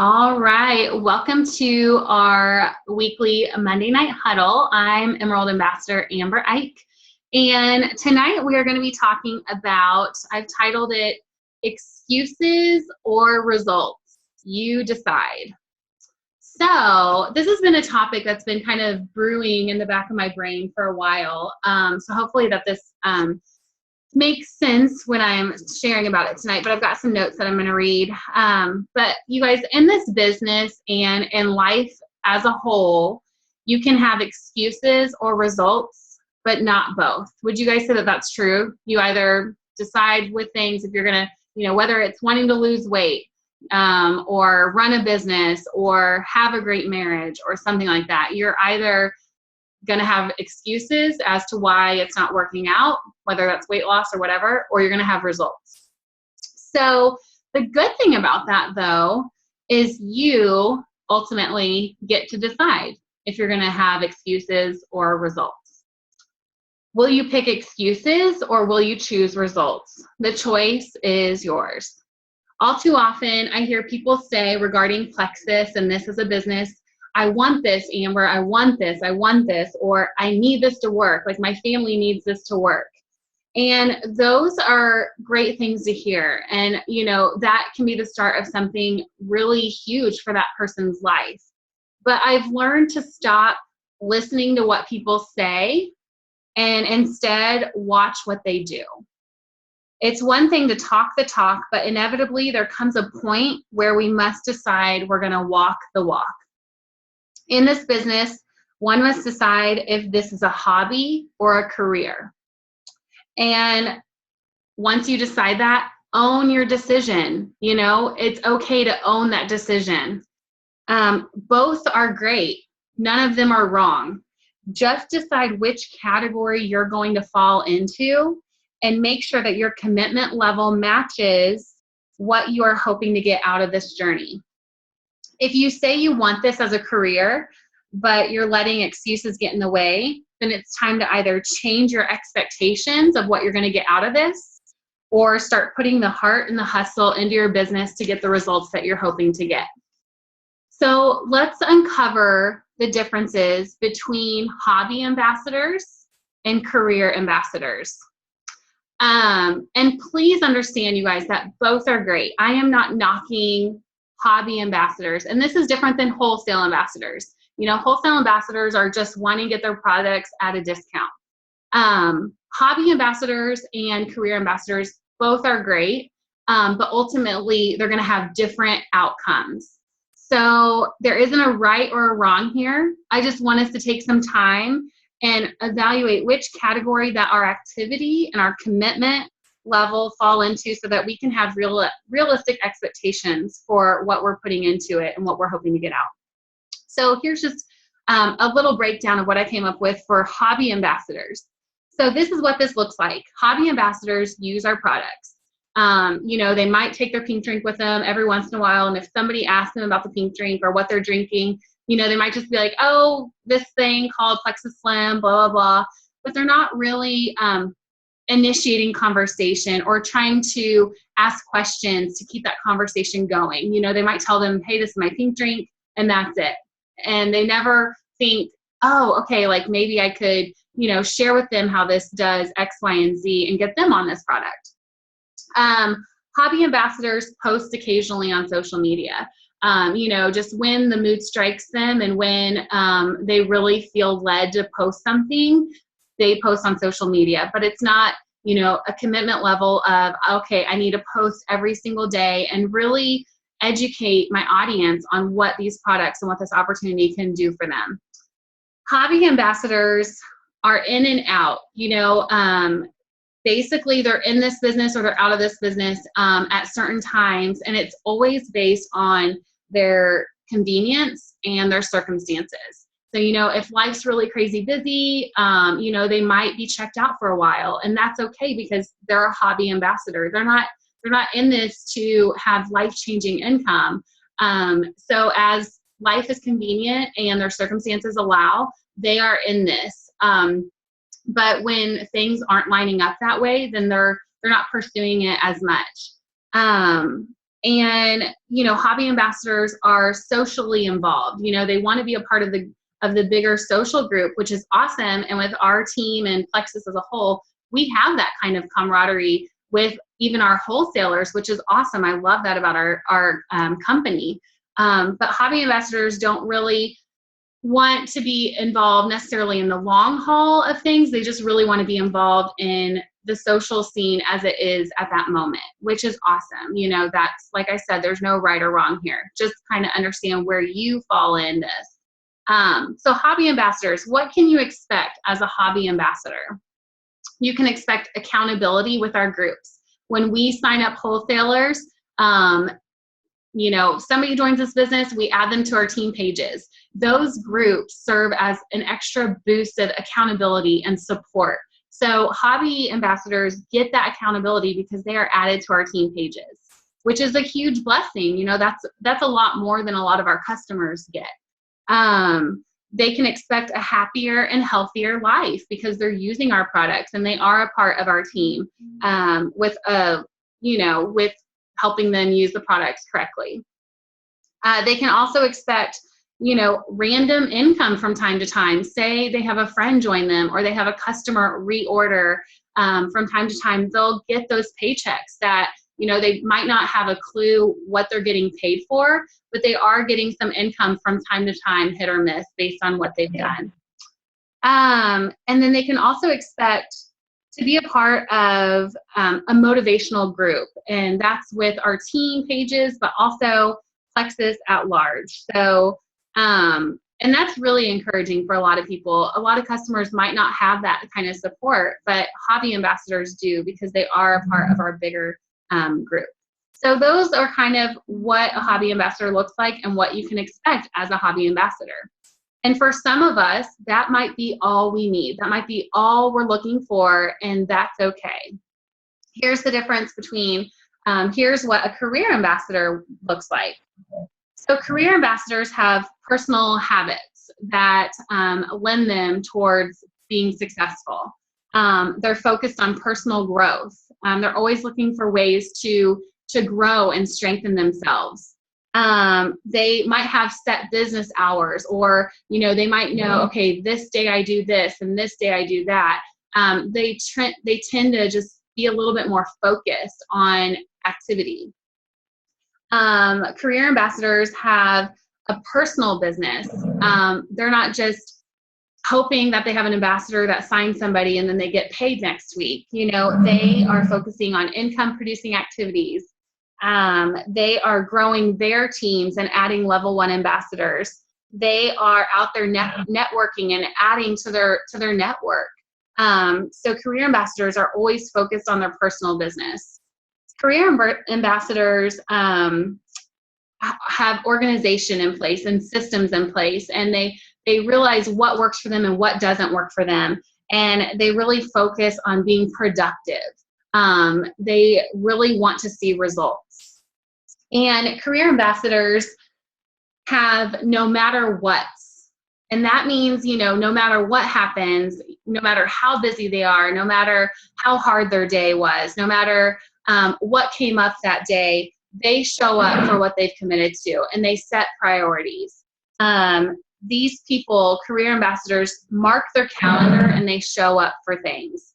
All right, welcome to our weekly Monday Night Huddle. I'm Emerald Ambassador Amber Ike, and tonight we are going to be talking about, I've titled it, Excuses or Results. You decide. So this has been a topic that's been kind of brewing in the back of my brain for a while, so hopefully that this makes sense when I'm sharing about it tonight, but I've got some notes that I'm going to read. But you guys, in this business and in life as a whole, you can have excuses or results, but not both. Would you guys say that that's true? You either decide with things if you're going to, whether it's wanting to lose weight, or run a business or have a great marriage or something like that. You're either going to have excuses as to why it's not working out, whether that's weight loss or whatever, or you're going to have results. So the good thing about that, though, is you ultimately get to decide if you're going to have excuses or results. Will you pick excuses or will you choose results? The choice is yours. All too often, I hear people say regarding Plexus and this as a business, I want this, Amber, I want this, or I need this to work, like my family needs this to work. And those are great things to hear. And, that can be the start of something really huge for that person's life. But I've learned to stop listening to what people say and instead watch what they do. It's one thing to talk the talk, but inevitably there comes a point where we must decide we're going to walk the walk. In this business, one must decide if this is a hobby or a career. And once you decide that, own your decision. It's okay to own that decision. Both are great. None of them are wrong. Just decide which category you're going to fall into and make sure that your commitment level matches what you are hoping to get out of this journey. If you say you want this as a career, but you're letting excuses get in the way, then it's time to either change your expectations of what you're going to get out of this or start putting the heart and the hustle into your business to get the results that you're hoping to get. So let's uncover the differences between hobby ambassadors and career ambassadors. And please understand, you guys, that both are great. I am not knocking hobby ambassadors, and this is different than wholesale ambassadors. Wholesale ambassadors are just wanting to get their products at a discount. Hobby ambassadors and career ambassadors both are great, but ultimately they're going to have different outcomes. So there isn't a right or a wrong here. I just want us to take some time and evaluate which category that our activity and our commitment level fall into so that we can have realistic expectations for what we're putting into it and what we're hoping to get out. So here's just a little breakdown of what I came up with for hobby ambassadors. So this is what this looks like. Hobby ambassadors use our products. They might take their pink drink with them every once in a while, and if somebody asks them about the pink drink or what they're drinking, they might just be like, oh, this thing called Plexus Slim, blah, blah, blah. But they're not really initiating conversation or trying to ask questions to keep that conversation going. They might tell them, hey, this is my pink drink, and that's it. And they never think, oh, okay, like maybe I could, share with them how this does X, Y, and Z and get them on this product. Hobby ambassadors post occasionally on social media. Just when the mood strikes them and when they really feel led to post something, they post on social media. But it's not, a commitment level of, okay, I need to post every single day and really educate my audience on what these products and what this opportunity can do for them. Hobby ambassadors are in and out. Basically, they're in this business or they're out of this business at certain times, and it's always based on their convenience and their circumstances. So, if life's really crazy busy, they might be checked out for a while, and that's okay because they're a hobby ambassador. They're not in this to have life-changing income. So as life is convenient and their circumstances allow, they are in this. But when things aren't lining up that way, then they're not pursuing it as much. And, you know, hobby ambassadors are socially involved. You know, they want to be a part of the bigger social group, which is awesome. And with our team and Plexus as a whole, we have that kind of camaraderie with even our wholesalers, which is awesome. I love that about our company. But hobby ambassadors don't really want to be involved necessarily in the long haul of things. They just really want to be involved in the social scene as it is at that moment, which is awesome. You know, that's, like I said, there's no right or wrong here. Just kind of understand where you fall in this. So hobby ambassadors, what can you expect as a hobby ambassador? You can expect accountability with our groups. When we sign up wholesalers, you know, somebody joins this business, we add them to our team pages. Those groups serve as an extra boost of accountability and support. So hobby ambassadors get that accountability because they are added to our team pages, which is a huge blessing. You know, that's a lot more than a lot of our customers get. They can expect a happier and healthier life because they're using our products and they are a part of our team, with helping them use the products correctly. They can also expect, you know, random income from time to time. Say they have a friend join them or they have a customer reorder, from time to time, they'll get those paychecks that, you know, they might not have a clue what they're getting paid for, but they are getting some income from time to time, hit or miss, based on what they've done. And then they can also expect to be a part of a motivational group, and that's with our team pages, but also Plexus at large. So, and that's really encouraging for a lot of people. A lot of customers might not have that kind of support, but hobby ambassadors do because they are a part of our bigger group. So those are kind of what a hobby ambassador looks like and what you can expect as a hobby ambassador. And for some of us, that might be all we need. That might be all we're looking for, and that's okay. Here's the difference between, here's what a career ambassador looks like. So career ambassadors have personal habits that lend them towards being successful. They're focused on personal growth. They're always looking for ways to grow and strengthen themselves. They might have set business hours, or, you know, they might know, okay, this day I do this and this day I do that. They tend to just be a little bit more focused on activity. Career ambassadors have a personal business. They're not just hoping that they have an ambassador that signs somebody and then they get paid next week. You know, they are focusing on income producing activities. They are growing their teams and adding level 1 ambassadors. They are out there networking and adding to their network. So career ambassadors are always focused on their personal business. Career ambassadors have organization in place and systems in place, and they realize what works for them and what doesn't work for them, and they really focus on being productive. They really want to see results. And career ambassadors have no matter what. And that means, you know, no matter what happens, no matter how busy they are, no matter how hard their day was, no matter what came up that day, they show up for what they've committed to, and they set priorities. These people, career ambassadors, mark their calendar and they show up for things.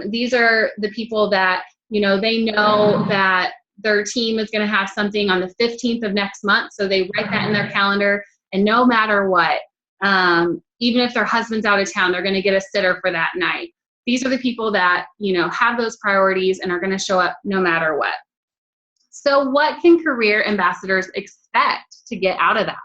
These are the people that, you know, they know that their team is going to have something on the 15th of next month, so they write that in their calendar, and no matter what, even if their husband's out of town, they're going to get a sitter for that night. These are the people that, you know, have those priorities and are going to show up no matter what. So what can career ambassadors expect to get out of that?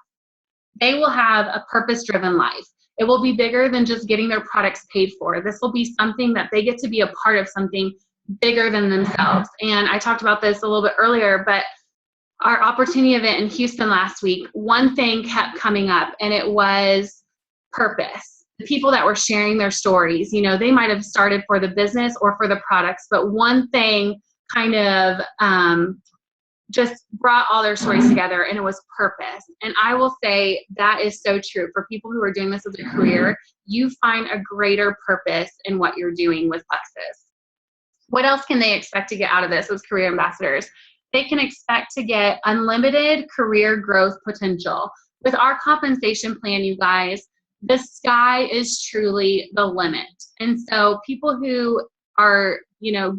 They will have a purpose-driven life. It will be bigger than just getting their products paid for. This will be something that they get to be a part of, something bigger than themselves. And I talked about this a little bit earlier, but our opportunity event in Houston last week, one thing kept coming up, and it was purpose. The people that were sharing their stories, you know, they might have started for the business or for the products, but one thing kind of just brought all their stories together, and it was purpose. And I will say that is so true. For people who are doing this as a career, you find a greater purpose in what you're doing with Plexus. What else can they expect to get out of this as career ambassadors? they can expect to get unlimited career growth potential. With our compensation plan, you guys, the sky is truly the limit. And so people who are,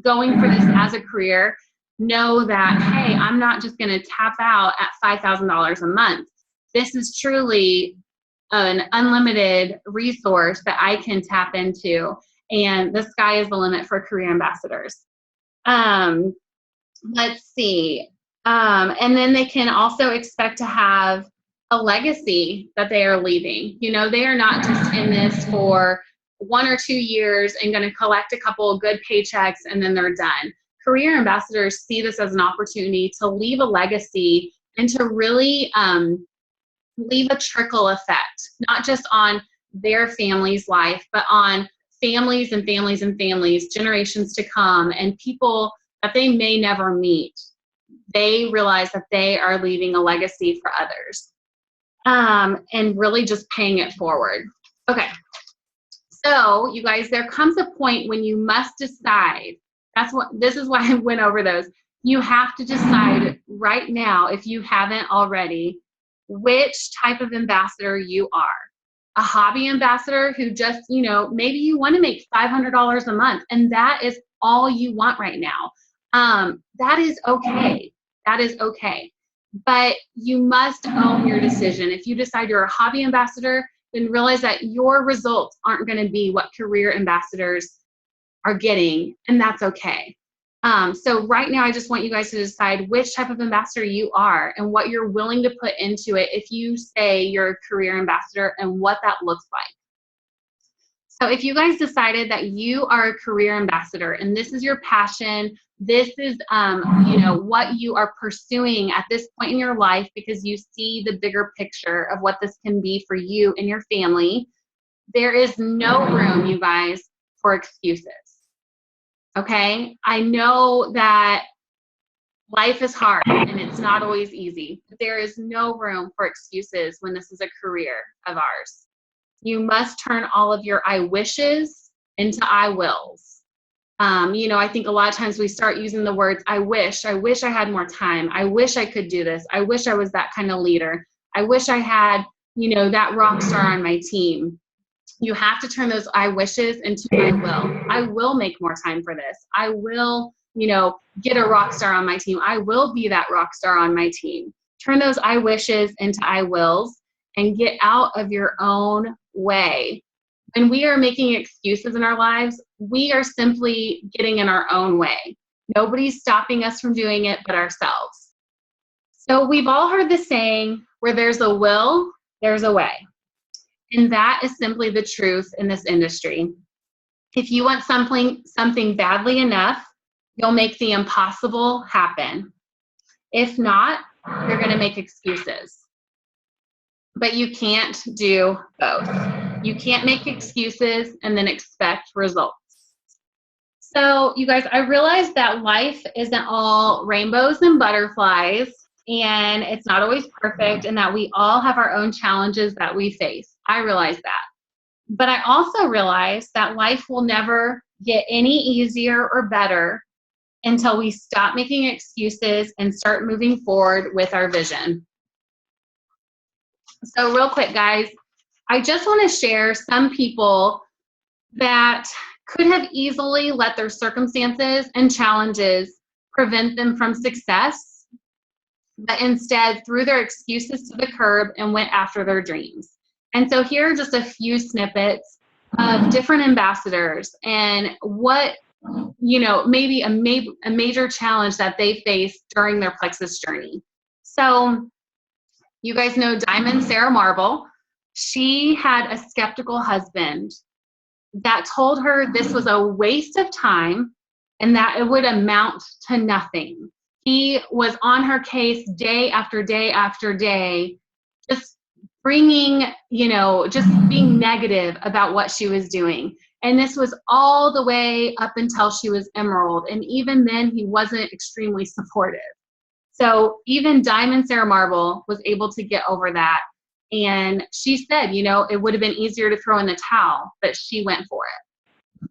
going for this as a career know that, hey, I'm not just going to tap out at $5,000 a month. This is truly an unlimited resource that I can tap into, and the sky is the limit for career ambassadors. Let's see. And then they can also expect to have a legacy that they are leaving. They are not just in this for 1 or 2 years and going to collect a couple of good paychecks and then they're done. Career ambassadors see this as an opportunity to leave a legacy and to really leave a trickle effect, not just on their family's life, but on families and families and families, generations to come, and people that they may never meet. They realize that they are leaving a legacy for others, and really just paying it forward. Okay, so you guys, there comes a point when you must decide. This is why I went over those. You have to decide right now, if you haven't already, which type of ambassador you are. A hobby ambassador who just, maybe you want to make $500 a month, and that is all you want right now. That is okay. That is okay. But you must own your decision. If you decide you're a hobby ambassador, then realize that your results aren't going to be what career ambassadors are getting, and that's okay. So right now, I just want you guys to decide which type of ambassador you are and what you're willing to put into it if you say you're a career ambassador, and what that looks like. So if you guys decided that you are a career ambassador and this is your passion, this is what you are pursuing at this point in your life because you see the bigger picture of what this can be for you and your family, there is no room, you guys, for excuses. Okay? I know that life is hard and it's not always easy, but there is no room for excuses when this is a career of ours. You must turn all of your I wishes into I wills. I think a lot of times we start using the words, I wish I had more time. I wish I could do this. I wish I was that kind of leader. I wish I had, that rock star on my team. You have to turn those I wishes into I will. I will make more time for this. I will, get a rock star on my team. I will be that rock star on my team. Turn those I wishes into I wills and get out of your own way. When we are making excuses in our lives, we are simply getting in our own way. Nobody's stopping us from doing it but ourselves. So we've all heard the saying, where there's a will, there's a way. And that is simply the truth in this industry. If you want something badly enough, you'll make the impossible happen. If not, you're going to make excuses. But you can't do both. You can't make excuses and then expect results. So, you guys, I realize that life isn't all rainbows and butterflies, and it's not always perfect, and that we all have our own challenges that we face. I realize that. But I also realize that life will never get any easier or better until we stop making excuses and start moving forward with our vision. So real quick, guys, I just want to share some people that could have easily let their circumstances and challenges prevent them from success, but instead threw their excuses to the curb and went after their dreams. And so here are just a few snippets of different ambassadors and what, maybe a major challenge that they faced during their Plexus journey. So you guys know Diamond Sarah Marble. She had a skeptical husband that told her this was a waste of time and that it would amount to nothing. He was on her case day after day after day, just bringing, just being negative about what she was doing. And this was all the way up until she was Emerald. And even then, he wasn't extremely supportive. So even Diamond Sarah Marble was able to get over that. And she said, it would have been easier to throw in the towel, but she went for it.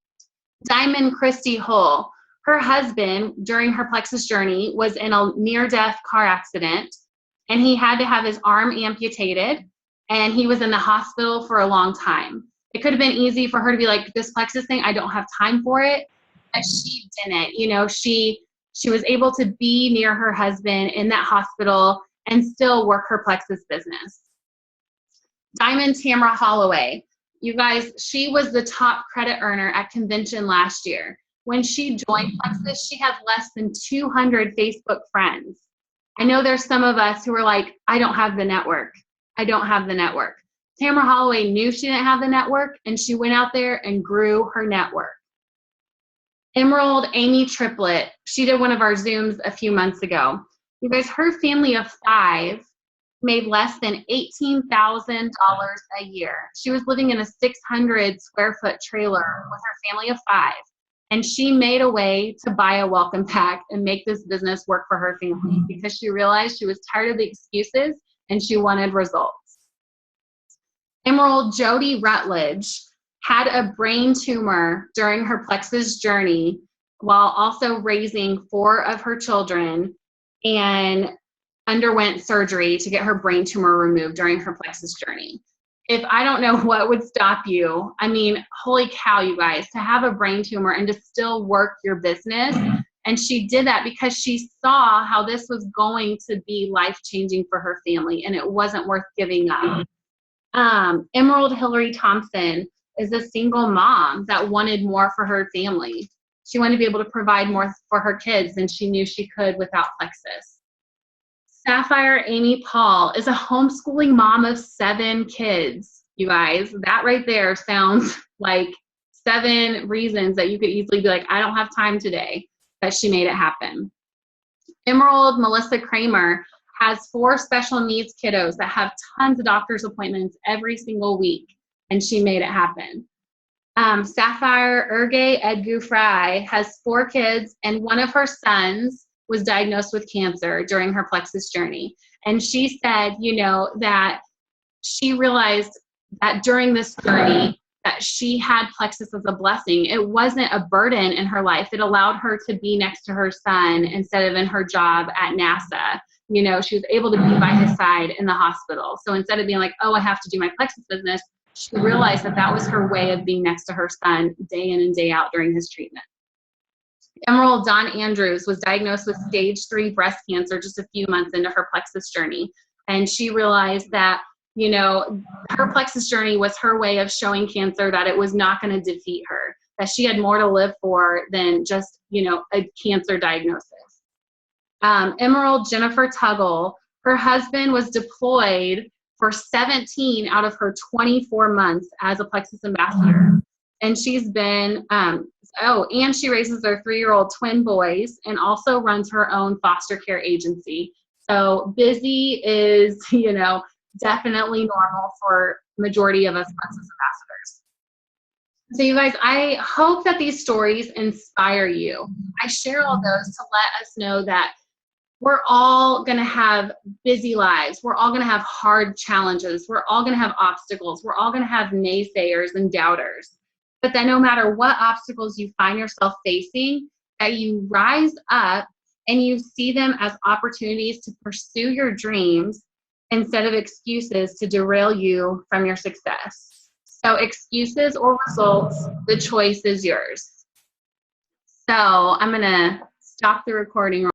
Diamond Christy Hull, her husband, during her plexus journey, was in a near-death car accident, and he had to have his arm amputated, and he was in the hospital for a long time. It could have been easy for her to be like, this plexus thing, I don't have time for it, but she didn't. You know, she was able to be near her husband in that hospital and still work her plexus business. Diamond Tamara Holloway. You guys, she was the top credit earner at convention last year. When she joined Plexus, she had less than 200 Facebook friends. I know there's some of us who are like, I don't have the network. I don't have the network. Tamara Holloway knew she didn't have the network, and she went out there and grew her network. Emerald Amy Triplett, she did one of our Zooms a few months ago. You guys, her family of 5 made less than $18,000 a year. She was living in a 600 square foot trailer with her family of 5. And she made a way to buy a welcome pack and make this business work for her family because she realized she was tired of the excuses and she wanted results. Emerald Jody Rutledge had a brain tumor during her plexus journey while also raising 4 of her children, and underwent surgery to get her brain tumor removed during her plexus journey. If I don't know what would stop you, I mean, holy cow, you guys, to have a brain tumor and to still work your business. And she did that because she saw how this was going to be life-changing for her family, and it wasn't worth giving up. Emerald Hillary Thompson is a single mom that wanted more for her family. She wanted to be able to provide more for her kids than she knew she could without Plexus. Sapphire Amy Paul is a homeschooling mom of 7 kids, you guys. That right there sounds like 7 reasons that you could easily be like, I don't have time today, but she made it happen. Emerald Melissa Kramer has 4 special needs kiddos that have tons of doctor's appointments every single week, and she made it happen. Sapphire Erge Edgu Fry has 4 kids, and one of her sons was diagnosed with cancer during her plexus journey. And she said, you know, that she realized that during this journey that she had Plexus as a blessing. It wasn't a burden in her life. It allowed her to be next to her son instead of in her job at NASA. You know, she was able to be by his side in the hospital. So instead of being like, oh, I have to do my Plexus business, she realized that that was her way of being next to her son day in and day out during his treatment. Emerald Dawn Andrews was diagnosed with stage 3 breast cancer just a few months into her plexus journey. And she realized that, you know, her plexus journey was her way of showing cancer that it was not going to defeat her, that she had more to live for than just, you know, a cancer diagnosis. Emerald Jennifer Tuggle, her husband was deployed for 17 out of her 24 months as a Plexus ambassador. And she's been, and she raises their 3-year-old twin boys and also runs her own foster care agency. So busy is, you know, definitely normal for majority of us Plexus ambassadors. So you guys, I hope that these stories inspire you. I share all those to let us know that we're all going to have busy lives. We're all going to have hard challenges. We're all going to have obstacles. We're all going to have naysayers and doubters. But that no matter what obstacles you find yourself facing, that you rise up and you see them as opportunities to pursue your dreams instead of excuses to derail you from your success. So excuses or results, the choice is yours. So I'm going to stop the recording right